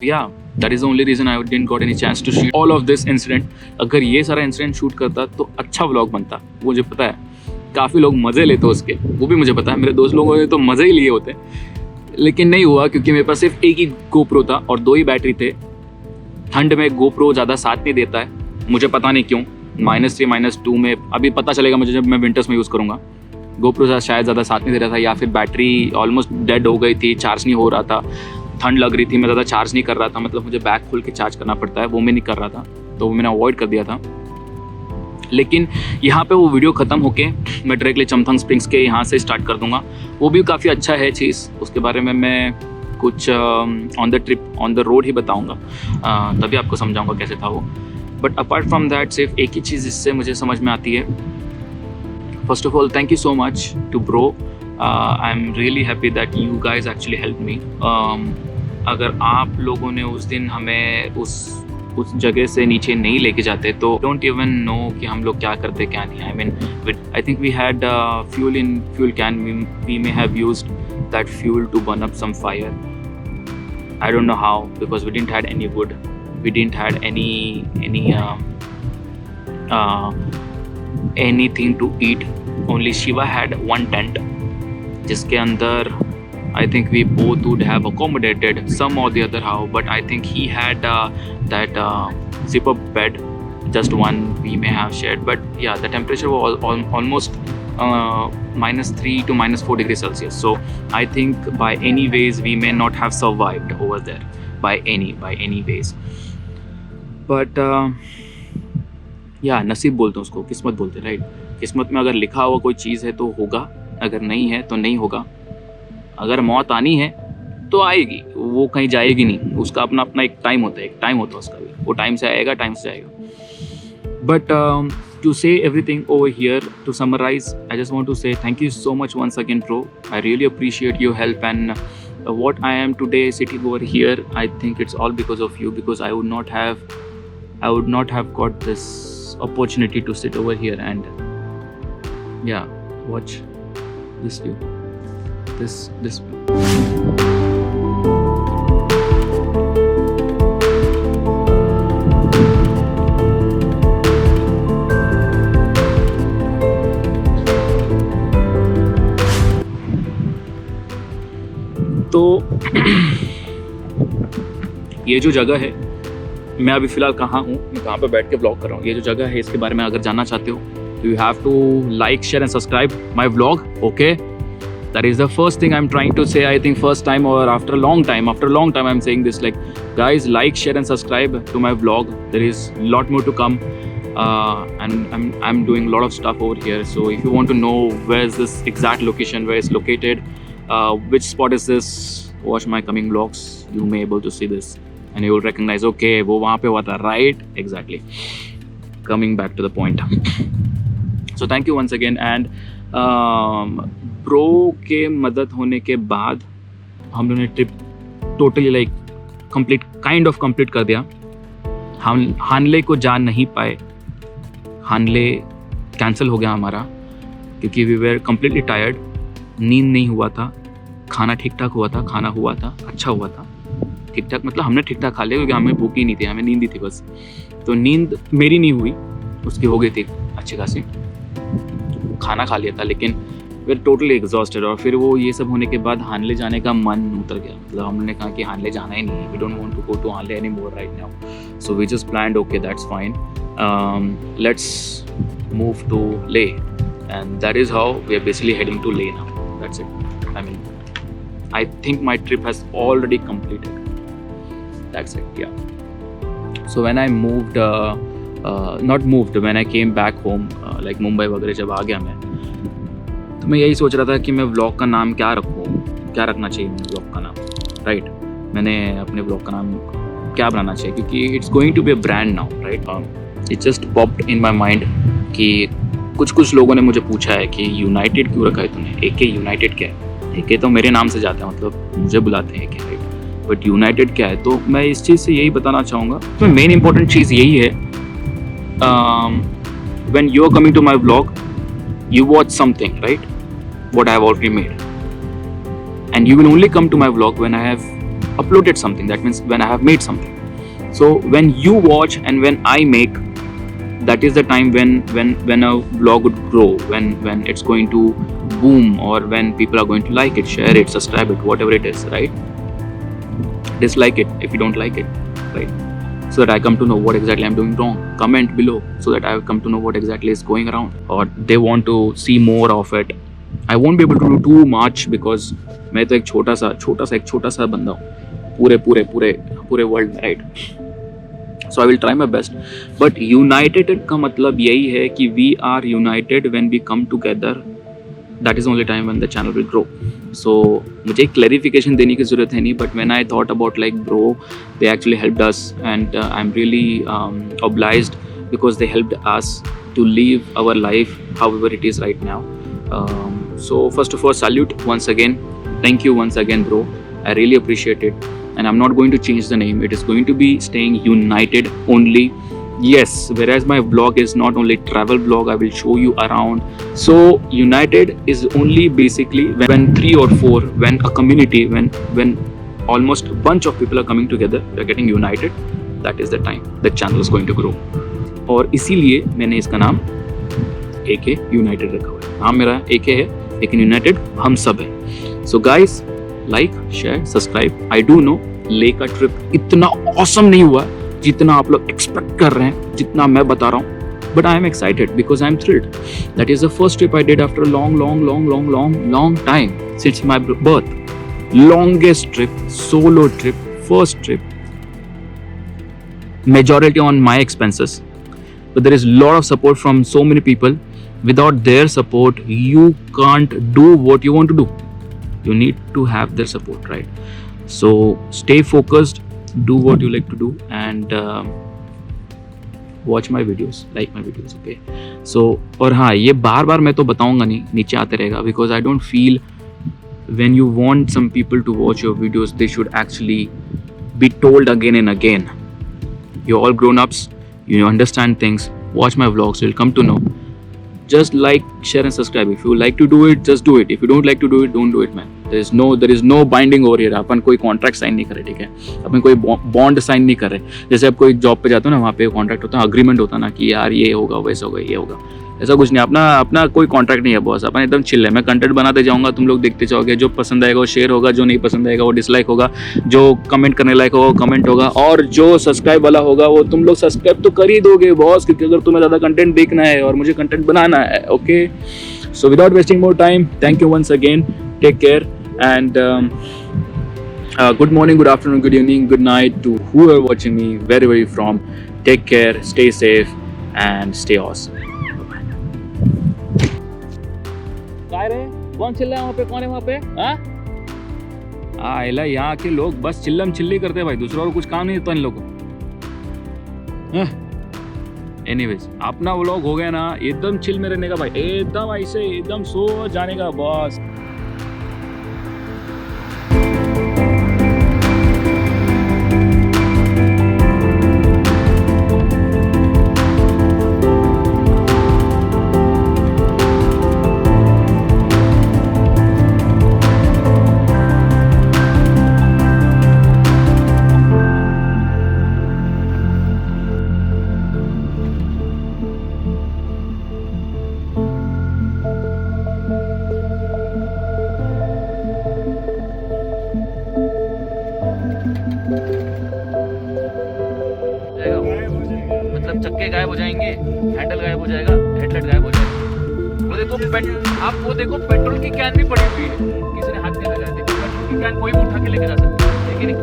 Yeah, that is the only reason I didn't got any chance to shoot all of this incident. अगर ये सारा incident shoot करता तो अच्छा vlog बनता, मुझे पता है. काफ़ी लोग मज़े लेते उसके, वो भी मुझे पता है. मेरे दोस्त लोगों ने तो मज़े ही लिए होते, लेकिन नहीं हुआ क्योंकि मेरे पास सिर्फ एक ही GoPro था और 2 ही बैटरी थे. ठंड में GoPro ज़्यादा साथ नहीं देता है, मुझे पता नहीं क्यों. -3 -2 में अभी पता चलेगा मुझे जब मैं विंटर्स में यूज़ करूँगा. GoPro शायद ज़्यादा साथ नहीं दे रहा था, या फिर बैटरी ऑलमोस्ट डेड हो गई थी, चार्ज नहीं हो रहा था. ठंड लग रही थी, मैं ज़्यादा चार्ज नहीं कर रहा था, मतलब मुझे बैग खोल के चार्ज करना पड़ता है, वो मैं नहीं कर रहा था, तो वो मैंने अवॉइड कर दिया था. लेकिन यहाँ पे वो वीडियो ख़त्म होके मैं डायरेक्टली चमथंग स्प्रिंग्स के यहाँ से स्टार्ट कर दूँगा. वो भी काफ़ी अच्छा है चीज़, उसके बारे में मैं कुछ on the trip on the road ही बताऊँगा, तभी आपको समझाऊँगा कैसे था वो. बट अपार्ट फ्रॉम दैट सिर्फ एक ही चीज़ इससे मुझे समझ में आती है. First of all thank you so much to bro. I am really happy that you guys actually help me. अगर आप लोगों ने उस दिन हमें उस जगह से नीचे नहीं लेके जाते तो डोंट इवन नो कि हम लोग क्या करते क्या नहीं. I mean I think we had fuel can, we may have used that fuel to burn up some fire. I don't know how because we didn't had any wood, we didn't had anything to eat. Only Shiva had one tent जिसके अंदर I think we both would have accommodated some or the other how, but I think he had that zip up bed, just one we may have shared. But yeah, the temperature was almost -3 to -4 degrees Celsius, so I think by any ways we may not have survived over there by any ways. But या नसीब बोलते हैं उसको, किस्मत बोलते हैं, right. किस्मत में अगर लिखा हुआ कोई चीज़ है तो होगा, अगर नहीं है तो नहीं होगा. अगर मौत आनी है तो आएगी, वो कहीं जाएगी नहीं. उसका अपना अपना एक टाइम होता है, उसका भी. वो टाइम से आएगा, टाइम से जाएगा. But to say everything over here, to summarize, I just want to say thank you so much once again bro. I really appreciate your help and what I am today sitting over here. I think it's all because of you, because I would not have got this opportunity to sit over here and watch this view, this तो ये जो जगह है, मैं अभी फ़िलहाल कहाँ हूँ, मैं कहाँ पे बैठ के ब्लॉग कर रहा हूँ, ये जो जगह है इसके बारे में अगर जानना चाहते हो तो you have to like, share and subscribe my vlog. Okay, that is the first thing I am trying to say. I think first time और after long time I am saying this, like guys like, share and subscribe to my vlog. There is lot more to come and I'm doing a lot of stuff over here. So if you want to know where is this exact location, where it's located, which spot is this, watch my coming vlogs. You may able to see this and you will recognize, okay, वो वहाँ पे हुआ था, right? Exactly. Coming back to the point. So thank you once again. And bro के मदद होने के बाद हम लोगों ने ट्रिप टोटली लाइक कंप्लीट कर दिया. हम हानले को जा नहीं पाए, हानले कैंसिल हो गया हमारा क्योंकि वी वेर कम्प्लीटली टायर्ड. नींद नहीं हुआ था, खाना ठीक ठाक हुआ था, खाना हुआ था, अच्छा हुआ था. ठीक ठाक मतलब हमने ठीक ठाक खा लिया क्योंकि हमें भूख ही नहीं थी, हमें नींद ही थी बस. तो नींद मेरी नहीं हुई, उसकी हो गई थी अच्छी खासी. खाना खा लिया था लेकिन वे टोटली एग्जॉस्टेड. और फिर वो ये सब होने के बाद हानले जाने का मन उतर गया. मतलब हमने कहा कि हानले जाना ही नहीं है, we don't want to go to Hanle any more right now. So we just planned, okay that's fine, let's move to Leh. And that is how we are basically heading to Leh now. That's it. I mean I think my trip has already completed. That's it, yeah. So when I moved, when I came back home, like Mumbai वगैरह जब आ गया मैं, तो मैं यही सोच रहा था कि मैं व्लॉग का नाम क्या रखूँ, क्या रखना चाहिए व्लॉग का नाम, राइट. मैंने अपने व्लॉग का नाम क्या बनाना चाहिए क्योंकि it's going to be a brand now, right. It just popped in my mind कि कुछ लोगों ने मुझे पूछा है कि यूनाइटेड क्यों रखा है तूने, AK यूनाइटेड क्या है. AK तो मेरे नाम से जाता है, मतलब मुझे बुलाते हैं AK, राइट. बट यूनाइटेड क्या है, तो मैं इस चीज़ से यही बताना चाहूँगा. तो मेन इंपॉर्टेंट चीज़ यही है, when you are coming to my vlog, you watch something, right, what I have already made, and you will only come to my vlog when I have uploaded something. That means when I have made something. So when you watch and when I make, that is the time when a vlog would grow, when it's going to boom, or when people are going to like it, share it, subscribe it, whatever it is, right? Dislike it if you don't like it, right? So that I come to know what exactly I'm doing wrong. Comment below so that I come to know what exactly is going around, or they want to see more of it. I won't be able to do too much because मैं तो एक छोटा सा बंदा हूँ पूरे world में, right? So I will try my best. But united का मतलब यही है कि we are united when we come together. That is the only time when the channel will grow. So मुझे एक clarification देने की ज़रूरत है नहीं. But when I thought about like bro, they actually helped us, and I'm really obliged because they helped us to live our life however it is right now. So first of all, salute once again. Thank you once again, bro. I really appreciate it. And I'm not going to change the name. It is going to be staying United only. Yes, whereas my vlog is not only travel vlog, I will show you around. So United is only basically when 3 or 4, when a community, when almost a bunch of people are coming together, they're getting united. That is the time the channel is going to grow. और इसीलिए मैंने इसका नाम AK United रखा हुआ है. नाम मेरा AK है, लेकिन United हम सब है. So guys, like, share, subscribe. I do know Leh का ट्रिप इतना ऑसम नहीं हुआ जितना आप लोग एक्सपेक्ट कर रहे हैं, जितना मैं बता रहा हूँ. But I am excited because I am thrilled. That is the first trip I did after long time since my birth. Longest trip, solo trip, first trip. Majority on my expenses, but there is a lot of support from so many people. Without their support, you can't do what you want to do. You need to have their support, right? So stay focused, do what you like to do, and watch my videos, like my videos, okay? So और हाँ, ये बार मैं तो बताऊंगा नहीं, नीचे आते रहेगा, because I don't feel when you want some people to watch your videos, they should actually be told again and again. You're all grown-ups, you understand things. Watch my vlogs, you'll come to know. Just like, share and subscribe. If you like to do it, just do it. If you don't like to do it, don't do it, man. There is no binding over here. अपन कोई contract sign नहीं कर रहे, ठीक है? अपन कोई bond sign नहीं कर रहे. जैसे आप कोई जॉब पे जाते हो ना, वहाँ पे कॉन्ट्रैक्ट होता है, अग्रीमेंट होता है ना कि यार ये होगा, वैसा होगा, ये होगा. ऐसा कुछ नहीं. अपना कोई कॉन्ट्रैक्ट नहीं है बॉस. अपन एकदम चिल है. मैं कंटेंट बनाते जाऊँगा, तुम लोग देखते जाओगे. जो पसंद आएगा वो शेयर होगा, जो नहीं पसंद आएगा वो डिसलाइक होगा, जो कमेंट करने लायक होगा वो कमेंट होगा, और जो सब्सक्राइब वाला होगा वो तुम लोग सब्सक्राइब तो कर ही दोगे बॉस, क्योंकि अगर तुम्हें ज़्यादा कंटेंट देखना है और मुझे कंटेंट बनाना है. Okay, so without wasting more time, thank you once again. Take care and good morning, good afternoon, good evening, good night to whoever watching me, wherever you're from. Take care, stay safe, and stay awesome. काय रे, कौन चिल्ला है वहाँ पे? कौन है वहाँ पे? हाँ, इला यहाँ के लोग बस चिल्लम चिल्ली करते हैं भाई, दूसरा और कुछ काम नहीं होता इन लोगों को. एनीवेज, अपना व्लॉग हो गया ना, एकदम चिल में रहने का भाई, एकदम ऐसे एकदम सो जाने का बॉस. मतलब चक्के गायब हो जाएंगे, हैंडल गायब हो जाएगा, हेडलाइट गायब हो जाएगा. वो देखो आप वो देखो पेट्रोल की कैन भी पड़ी हुई है, किसी ने हाथ नहीं लगाया. देखो पेट्रोल की कैन कोई भी उठा के लेके जा सकता है, लेकिन